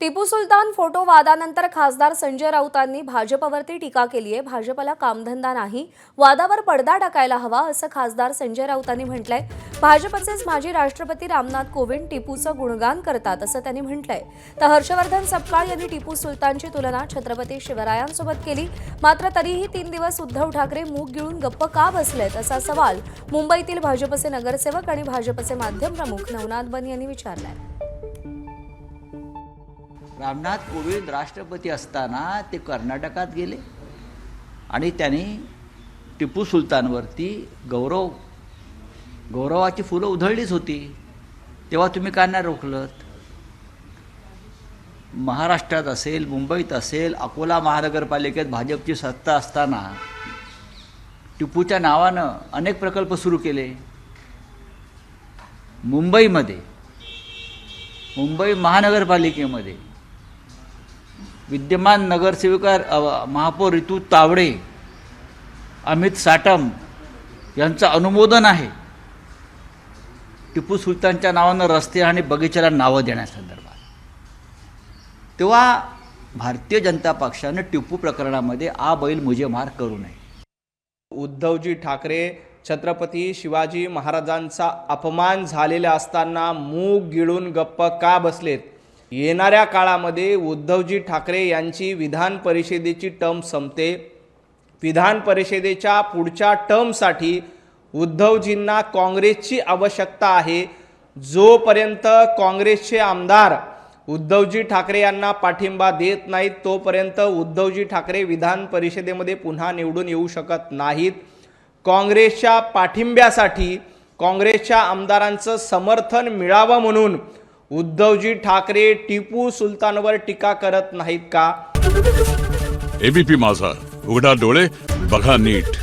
Tipu Sultan photo वादानंतर खासदार संजय राऊतांनी भाजपवरती टीका केली आहे। भाजपला कामधंदा नाही, वादावर पडदा टाकायला हवा असं खासदार संजय राऊतांनी म्हटलंय। भाजपचेच माजी राष्ट्रपती रामनाथ कोविंद टिपूचं गुणगान करतात असं त्यांनी म्हटलंय। तर हर्षवर्धन सपकाळ यांनी टिपू सुलतानची तुलना छत्रपती शिवरायांसोबत केली। मात्र तरीही 3 दिवस उद्धव ठाकरे मूग गिळून गप्प का बसलेत असा सवाल मुंबईतील भाजपचे नगरसेवक आणि भाजपचे माध्यम प्रमुख नवनाथ बन यांनी विचारलाय। रामनाथ कोविंद राष्ट्रपती असताना ते कर्नाटकात गेले आणि त्यांनी टिपू सुलतानवरती गौरवाची फुलं उधळलीच होती। तेव्हा तुम्ही का नाही रोखलत? महाराष्ट्रात असेल, मुंबईत असेल, अकोला महानगरपालिकेत भाजपची सत्ता असताना टिपूच्या नावानं अनेक प्रकल्प सुरू केले। मुंबई महानगरपालिकेमध्ये विद्यमान नगरसेविका महापौर ऋतू तावडे, अमित साटम यांचं अनुमोदन आहे टिपू सुलतानच्या नावानं रस्ते आणि बगीच्याला नावं देण्यासंदर्भात। तेव्हा भारतीय जनता पक्षानं टिपू प्रकरणामध्ये आ बैल मुझे मार करू नये। उद्धवजी ठाकरे छत्रपती शिवाजी महाराजांचा अपमान झालेला असताना मूग गिळून गप्प का बसलेत? येणाऱ्या काळामध्ये उद्धवजी ठाकरे यांची विधान परिषदेची टर्म संपते। विधान परिषदेच्या पुढच्या टर्मसाठी उद्धवजींना काँग्रेसची आवश्यकता आहे। जोपर्यंत काँग्रेसचे आमदार उद्धवजी ठाकरे यांना पाठिंबा देत नाहीत तोपर्यंत उद्धवजी ठाकरे विधान परिषदेमध्ये पुन्हा निवडून येऊ शकत नाहीत। काँग्रेसच्या पाठिंब्यासाठी काँग्रेसच्या आमदारांचं समर्थन मिळावं म्हणून उद्धवजी ठाकरे टिपू सुलतानवर टीका करत नाहीत का? एबीपी माझा, उघडा डोळे बघा नीट।